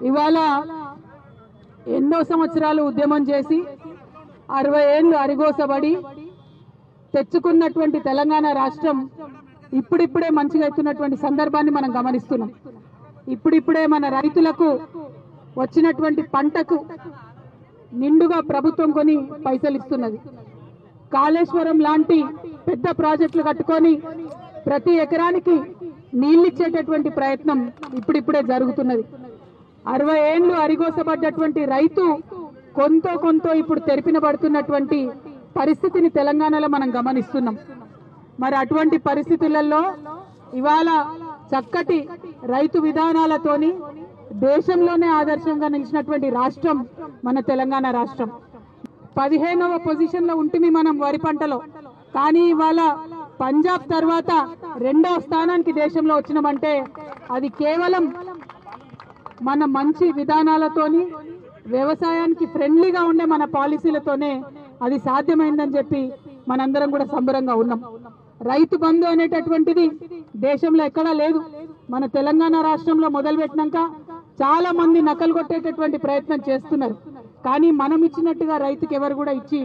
ఇవాళ ఎన్నో సంవత్సరాలు ఉద్యమం చేసి 60 ఏళ్ళు అరిగోసబడి తెచ్చుకున్నటువంటి తెలంగాణ రాష్ట్రం ఇప్పుడిప్పుడే మంచిగా అవుతున్నటువంటి సందర్భాన్ని మనం గమనిస్తున్నాం. ఇప్పుడిప్పుడే మన రైతులకు వచ్చినటువంటి పంటకు నిండుగా ప్రభుత్వం కొని పైసలు ఇస్తున్నది. కాళేశ్వరం లాంటి పెద్ద ప్రాజెక్టులు కట్టుకొని ప్రతి ఎకరానికి నీళ్ళిచ్చేటటువంటి ప్రయత్నం ఇప్పుడిప్పుడే జరుగుతున్నది. 60 ఏళ్ళు అరిగోసబడ్డటువంటి రైతు కొంత ఇప్పుడు తెరిపినబడుతున్నటువంటి పరిస్థితిని తెలంగాణలో మనం గమనిస్తున్నాం. మరి అటువంటి పరిస్థితులలో ఇవాళ చక్కటి రైతు విధానాలతోని దేశంలోనే ఆదర్శంగా నిలిచినటువంటి రాష్ట్రం మన తెలంగాణ రాష్ట్రం. 15వ పొజిషన్లో ఉంటుంది మనం వరి పంటలో. కానీ ఇవాళ పంజాబ్ తర్వాత 2వ స్థానానికి దేశంలో వచ్చినామంటే అది కేవలం మన మంచి విధానాలతోని వ్యవసాయానికి ఫ్రెండ్లీగా ఉండే మన పాలసీలతోనే అది సాధ్యమైందని చెప్పి మనందరం కూడా సంబరంగా ఉన్నాం. రైతు బంధు అనేటటువంటిది దేశంలో ఎక్కడా లేదు. మన తెలంగాణ రాష్ట్రంలో మొదలుపెట్టినాక చాలా మంది నకలు కొట్టేటటువంటి ప్రయత్నం చేస్తున్నారు. కానీ మనం ఇచ్చినట్టుగా రైతుకి ఎవరు కూడా ఇచ్చి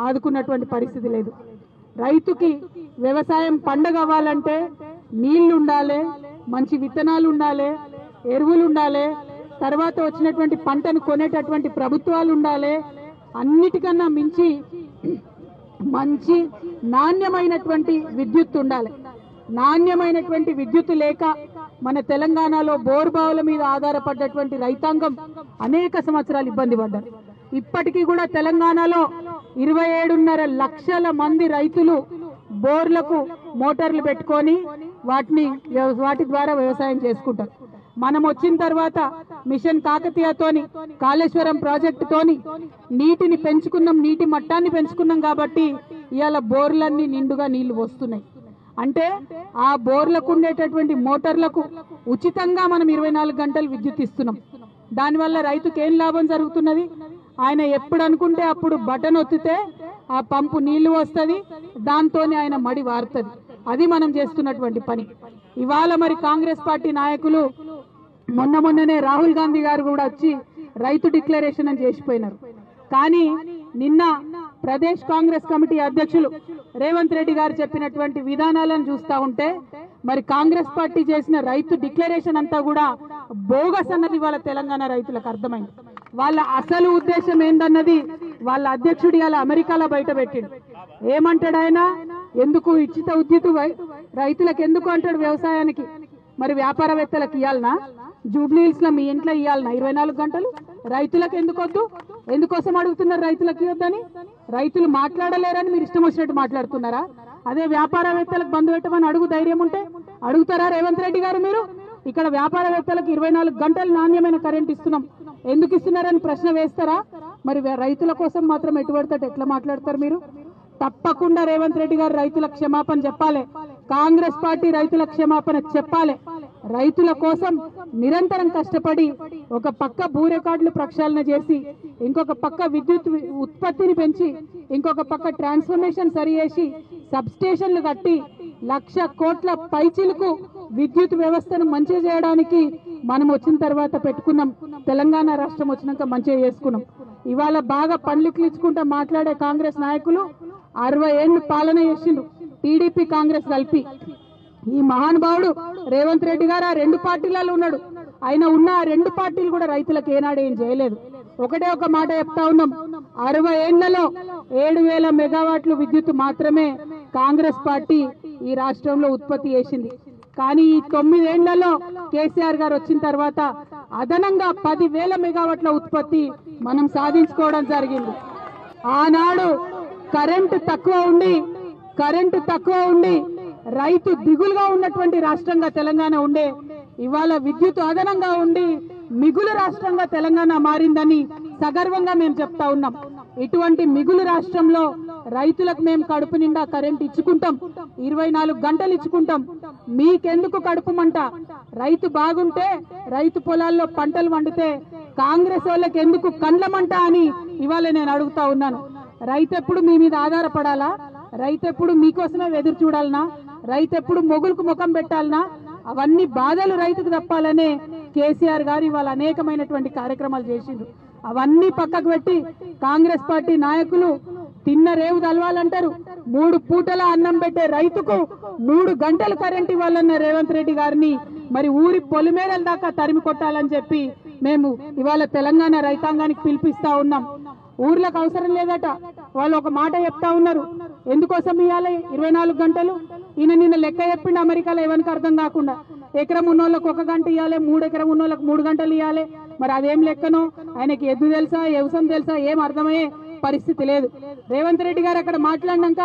ఆదుకున్నటువంటి పరిస్థితి లేదు. రైతుకి వ్యవసాయం పండగ అవ్వాలంటే నీళ్లు ఉండాలి, మంచి విత్తనాలు ఉండాలి, ఎరువులు ఉండాలి, తర్వాత వచ్చినటువంటి పంటను కొనేటటువంటి ప్రభుత్వాలు ఉండాలి. అన్నిటికన్నా మించి మంచి నాణ్యమైనటువంటి విద్యుత్ ఉండాలి. నాణ్యమైనటువంటి విద్యుత్ లేక మన తెలంగాణలో బోర్బావుల మీద ఆధారపడ్డటువంటి రైతాంగం అనేక సంవత్సరాలు ఇబ్బంది పడ్డారు. ఇప్పటికీ కూడా తెలంగాణలో 27.5 లక్షల మంది రైతులు బోర్లకు మోటార్లు పెట్టుకొని వాటి ద్వారా వ్యవసాయం చేసుకుంటారు. మనం వచ్చిన తర్వాత మిషన్ కాకతీయతోని కాళేశ్వరం ప్రాజెక్టుతోని నీటిని పెంచుకున్నాం, నీటి మట్టాన్ని పెంచుకున్నాం. కాబట్టి ఇవాళ బోర్లన్నీ నిండుగా నీళ్లు వస్తున్నాయి. అంటే ఆ బోర్లకు ఉండేటటువంటి మోటార్లకు ఉచితంగా మనం 24 గంటలు విద్యుత్ ఇస్తున్నాం. దానివల్ల రైతుకి ఏం లాభం జరుగుతున్నది? ఆయన ఎప్పుడు అనుకుంటే అప్పుడు బటన్ ఒత్తితే ఆ పంపు నీళ్లు వస్తుంది, దాంతోనే ఆయన మడి వారుతుంది. అది మనం చేస్తున్నటువంటి పని. ఇవాళ మరి కాంగ్రెస్ పార్టీ నాయకులు మొన్ననే రాహుల్ గాంధీ గారు కూడా వచ్చి రైతు డిక్లరేషన్ అని చేసిపోయినారు. కానీ నిన్న ప్రదేశ్ కాంగ్రెస్ కమిటీ అధ్యక్షులు రేవంత్ రెడ్డి గారు చెప్పినటువంటి విధానాలను చూస్తా ఉంటే మరి కాంగ్రెస్ పార్టీ చేసిన రైతు డిక్లరేషన్ అంతా కూడా బోగస్ అన్నది వాళ్ళ తెలంగాణ రైతులకు అర్థమైంది. వాళ్ళ అసలు ఉద్దేశం ఏందన్నది వాళ్ళ అధ్యక్షుడు ఇలా అమెరికాలో బయట పెట్టిండు. ఏమంటాడు ఆయన? ఎందుకు ఉచిత విద్యుత్ రైతులకు ఎందుకు అంటాడు? వ్యవసాయానికి మరి వ్యాపారవేత్తలకు ఇవ్వాలనా? జూబ్లీహిల్స్ లో మీ ఇంట్లో ఇవ్వాలనా 24 గంటలు? రైతులకు ఎందుకు వద్దు? ఎందుకోసం అడుగుతున్నారు రైతులకు ఇవ్వద్దని? రైతులు మాట్లాడలేరని మీరు ఇష్టం వచ్చినట్టు మాట్లాడుతున్నారా? అదే వ్యాపారవేత్తలకు బంధు పెట్టమని అడుగు ధైర్యం ఉంటే అడుగుతారా రేవంత్ రెడ్డి గారు? మీరు ఇక్కడ వ్యాపారవేత్తలకు 24 గంటలు నాణ్యమైన కరెంట్ ఇస్తున్నాం, ఎందుకు ఇస్తున్నారని ప్రశ్న వేస్తారా? మరి రైతుల కోసం మాత్రం ఎటువడతాడు ఎట్లా మాట్లాడతారు మీరు? తప్పకుండా రేవంత్ రెడ్డి గారు రైతులకు క్షమాపణ చెప్పాలి. కాంగ్రెస్ పార్టీ రైతులకు క్షమాపణ చెప్పాలి. రైతుల కోసం నిరంతరం కష్టపడి ఒక పక్క భూ రికార్డులు ప్రక్షాళన చేసి, ఇంకొక పక్క విద్యుత్ ఉత్పత్తిని పెంచి, ఇంకొక పక్క ట్రాన్స్ఫర్మేషన్ సరిచేసి సబ్ స్టేషన్లు కట్టి 1,00,000 కోట్ల పైచిలకు విద్యుత్ వ్యవస్థను మంచిగా చేయడానికి మనం వచ్చిన తర్వాత పెట్టుకున్నాం. తెలంగాణ రాష్ట్రం వచ్చినాక మంచిగా చేసుకున్నాం. ఇవాళ బాగా పండ్లిక్కించుకుంటా మాట్లాడే కాంగ్రెస్ నాయకులు 60 ఏళ్ళు పాలన చేసిండ్రు టీడీపీ కాంగ్రెస్ కలిపి. ఈ మహానుభావుడు రేవంత్ రెడ్డి గారు ఆ 2 పార్టీలలో ఉన్నాడు. ఆయన ఉన్న ఆ 2 పార్టీలు కూడా రైతులకు ఏనాడు ఏం చేయలేదు. ఒకటే ఒక మాట చెప్తా ఉన్నాం, 60 ఏళ్లలో 7,000 మెగావాట్లు విద్యుత్ మాత్రమే కాంగ్రెస్ పార్టీ ఈ రాష్ట్రంలో ఉత్పత్తి చేసింది. కానీ ఈ 9 ఏళ్లలో కేసీఆర్ గారు వచ్చిన తర్వాత అదనంగా 10,000 మెగావాట్ల ఉత్పత్తి మనం సాధించుకోవడం జరిగింది. ఆనాడు కరెంటు తక్కువ ఉండి రైతు దిగులుగా ఉన్నటువంటి రాష్ట్రంగా తెలంగాణ ఉండే, ఇవాళ విద్యుత్ అదనంగా ఉండి మిగులు రాష్ట్రంగా తెలంగాణ మారిందని సగర్వంగా మేము చెప్తా ఉన్నాం. ఇటువంటి మిగులు రాష్ట్రంలో రైతులకు మేము కడుపు నిండా కరెంట్ ఇచ్చుకుంటాం, 24 గంటలు ఇచ్చుకుంటాం. మీకెందుకు కడుపు మంట? రైతు బాగుంటే, రైతు పొలాల్లో పంటలు వండితే కాంగ్రెస్ వాళ్ళకి ఎందుకు కండ్ల మంట అని ఇవాళ నేను అడుగుతా ఉన్నాను. రైతు ఎప్పుడు మీ మీద ఆధారపడాలా? రైతు ఎప్పుడు మీకోసమే ఎదురు చూడాలనా? రైతు ఎప్పుడు మొగులకు ముఖం పెట్టాలనా? అవన్నీ బాధలు రైతుకు తప్పాలనే కేసీఆర్ గారు ఇవాళ అనేకమైనటువంటి కార్యక్రమాలు చేసిండ్రు. అవన్నీ పక్కకు పెట్టి కాంగ్రెస్ పార్టీ నాయకులు తిన్న రేవు తలవాలంటారు. 3 పూటల అన్నం పెట్టే రైతుకు 3 గంటలు కరెంట్ ఇవ్వాలన్న రేవంత్ రెడ్డి గారిని మరి ఊరి పొలిమేరల దాకా తరిమి కొట్టాలని చెప్పి మేము ఇవాళ తెలంగాణ రైతాంగానికి పిలిపిస్తా ఉన్నాం. ఊర్లకు అవసరం లేదట. వాళ్ళు ఒక మాట చెప్తా ఉన్నారు, ఎందుకోసం ఇవ్వాలి 24 గంటలు? ఈయన నిన్న లెక్క చెప్పిండు అమెరికాలో, ఎవరికి అర్థం కాకుండా. ఎకరం ఉన్నోళ్ళకి 1 గంట ఇవ్వాలి, 3 ఎకరం ఉన్నోళ్ళకి 3 గంటలు ఇవ్వాలి. మరి అదేం లెక్కనో, ఆయనకి ఎద్దు తెలుసా, వ్యవసాయం తెలుసా, ఏం అర్థమయ్యే పరిస్థితి లేదు. రేవంత్ రెడ్డి గారు అక్కడ మాట్లాడినాక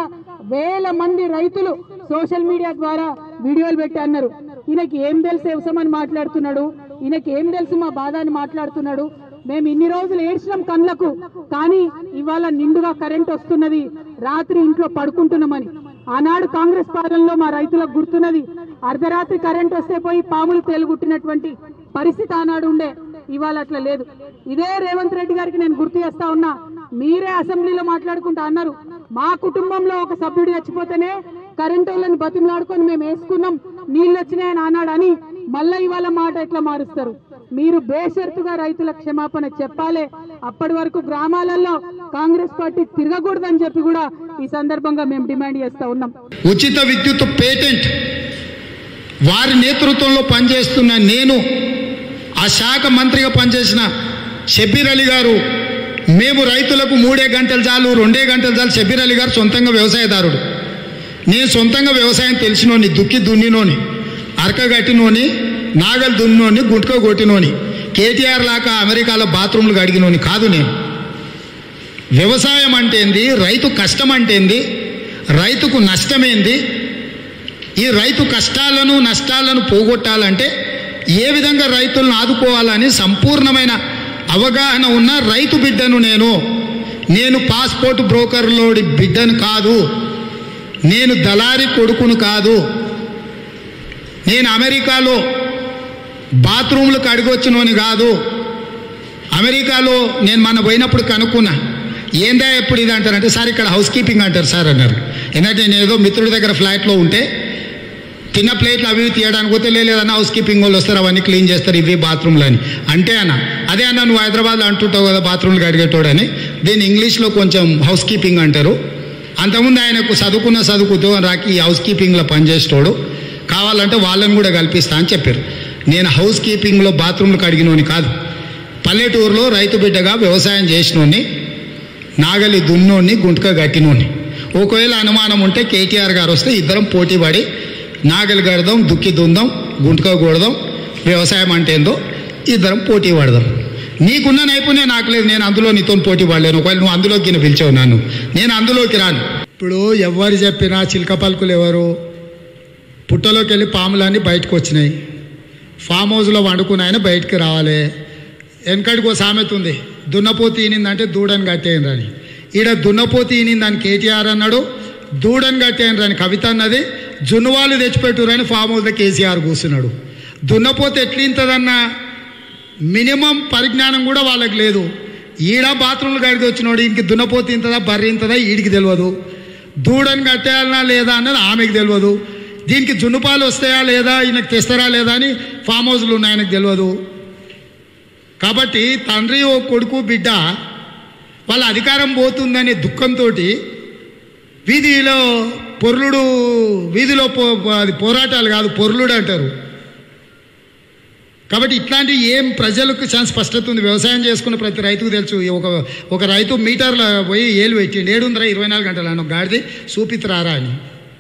వేల మంది రైతులు సోషల్ మీడియా ద్వారా వీడియోలు పెట్టి అన్నారు, ఈయనకి ఏం తెలుసు వ్యవసాయం అని మాట్లాడుతున్నాడు, ఈయనకి ఏం తెలుసు మా బాధ అని మాట్లాడుతున్నాడు. మేము ఇన్ని రోజులు ఏడ్చినాం కళ్ళకు, కానీ ఇవాళ నిండుగా కరెంట్ వస్తున్నది, రాత్రి ఇంట్లో పడుకుంటున్నామని. ఆనాడు కాంగ్రెస్ పాలనలో మా రైతులకు గుర్తున్నది, అర్ధరాత్రి కరెంట్ వస్తే పోయి పాములు తేలుగుట్టినటువంటి పరిస్థితి ఆనాడు ఉండే. ఇవాళ అట్లా లేదు. ఇదే రేవంత్ రెడ్డి గారికి నేను గుర్తు చేస్తా ఉన్నా, మీరే అసెంబ్లీలో మాట్లాడుకుంటా అన్నారు, మా కుటుంబంలో ఒక సభ్యుడు చచ్చిపోతేనే కరెంటు వాళ్ళని బతిమలాడుకొని మేము వేసుకున్నాం, నీళ్ళు వచ్చినాయని ఆనాడు అని మళ్ళా ఇవాళ మాట ఎట్లా మారుస్తారు? మీరు బేషరతుగా రైతుల క్షమాపణ చెప్పాలి. అప్పటి వరకు గ్రామాలలో కాంగ్రెస్ పార్టీ తిరగకూడదని చెప్పి కూడా ఈ సందర్భంగా మేము డిమాండ్ చేస్తా ఉన్నాం. ఉచిత విద్యుత్ పేటెంట్ వారి నేతృత్వంలో పనిచేస్తున్న నేను, ఆ శాఖ మంత్రిగా పనిచేసిన షబ్బీర్ అలీ గారు, మేము రైతులకు 3 గంటలు చాలు, 2 గంటలు చాలు. షబ్బీర్ అలీ గారు సొంతంగా వ్యవసాయదారుడు, నేను సొంతంగా వ్యవసాయం తెలిసినోని, దుక్కి దున్నినోని, అరకగట్టినోని, నాగలు దున్నోని, గుంటక కొట్టినోని. కేటీఆర్ లాగా అమెరికాలో బాత్రూమ్లు కడిగినోని కాదు నేను. వ్యవసాయం అంటే ఏంది, రైతు కష్టం అంటే ఏంది, రైతుకు నష్టమేంది, ఈ రైతు కష్టాలను నష్టాలను పోగొట్టాలంటే ఏ విధంగా రైతులను ఆదుకోవాలని సంపూర్ణమైన అవగాహన ఉన్న రైతు బిడ్డను నేను పాస్పోర్ట్ బ్రోకర్లోడి బిడ్డను కాదు, నేను దళారి కొడుకును కాదు, నేను అమెరికాలో బాత్రూమ్లు కడిగొచ్చినోని కాదు. అమెరికాలో నేను మొన్న పోయినప్పుడు కనుక్కున్నా, ఏందా ఎప్పుడు ఇది అంటారంటే, సార్ ఇక్కడ హౌస్ కీపింగ్ అంటారు సార్ అన్నారు. ఎందుకంటే నేను ఏదో మిత్రుడి దగ్గర ఫ్లాట్లో ఉంటే తిన్న ప్లేట్లు అవి తీయడానికి పోతే లేదన్నా హౌస్ కీపింగ్ వాళ్ళు వస్తారు, అవన్నీ క్లీన్ చేస్తారు, ఇవి బాత్రూమ్లు అని అంటే అన్న, అదే అన్న నువ్వు హైదరాబాద్లో అంటుంటావు కదా బాత్రూమ్లు కడిగేటోడని, దీన్ని ఇంగ్లీష్లో కొంచెం హౌస్ కీపింగ్ అంటారు. అంతకుముందు ఆయనకు చదువు ఉద్యోగం రాకి ఈ హౌస్ కీపింగ్లో పనిచేసేటోడు, కావాలంటే వాళ్ళని కూడా కల్పిస్తా అని చెప్పారు. నేను హౌస్ కీపింగ్లో బాత్రూమ్లు కడిగినోని కాదు, పల్లెటూరులో రైతు బిడ్డగా వ్యవసాయం చేసినోని, నాగలి దున్నోని, గుంటక గట్టినోని. ఒకవేళ అనుమానం ఉంటే కేటీఆర్ గారు వస్తే ఇద్దరం పోటీ పడి నాగలి కడదాం, దుక్కి దుందాం, గుంటక కొడదాం, వ్యవసాయం అంటే ఏందో ఇద్దరం పోటీ పడదాం. నీకున్న నైపుణ్యం నాకు లేదు, నేను అందులో నీతో పోటీ పడలేను. ఒకవేళ నువ్వు అందులోకి పిలిచావు నన్ను, నేను అందులోకి రాను. ఇప్పుడు ఎవరు చెప్పినా చిలక పలుకులు ఎవరు, పుట్టలోకి వెళ్ళి పాములన్నీ బయటకు వచ్చినాయి, ఫామ్ హౌస్లో వండుకుని ఆయన బయటికి రావాలి. వెనకడికి ఒక సామెత ఉంది, దున్నపోతు ఈనిందంటే దూడని కట్టేయండి. ఈడ దున్నపోతు ఈనిందని కేటీఆర్ అన్నాడు, దూడని కట్టేయండి కవిత అన్నది, జున్నువాళ్ళు తెచ్చిపెట్టురని ఫామ్ హౌస్లో కేసీఆర్ కూర్చున్నాడు. దున్నపోతు ఎట్లింతదన్న మినిమం పరిజ్ఞానం కూడా వాళ్ళకి లేదు. ఈడ బాత్రూమ్లు కడిగి వచ్చినాడు, ఇంక దున్నపోతు ఇంతదా బర్రె ఇంతదా ఈడికి తెలియదు, దూడని కట్టేయాలనా లేదా అన్నది ఆమెకు తెలియదు, దీనికి జున్నుపాలు వస్తాయా లేదా, ఈయనకు తెస్తారా లేదా అని ఫామ్ హౌస్లు ఉన్నాయి ఆయనకు తెలియదు. కాబట్టి తండ్రి ఓ కొడుకు బిడ్డ వాళ్ళ అధికారం పోతుందనే దుఃఖంతో వీధిలో పొర్లుడు, వీధిలో అది పోరాటాలు కాదు పొర్లుడు అంటారు. కాబట్టి ఇట్లాంటి ఏం ప్రజలకు చాలా స్పష్టత ఉంది. వ్యవసాయం చేసుకున్న ప్రతి రైతుకు తెలుసు. ఒక రైతు మీటర్లో పోయి ఏలు పెట్టిండు, 724 గంటలు అన్న గాడిది చూపిత్రారా అని.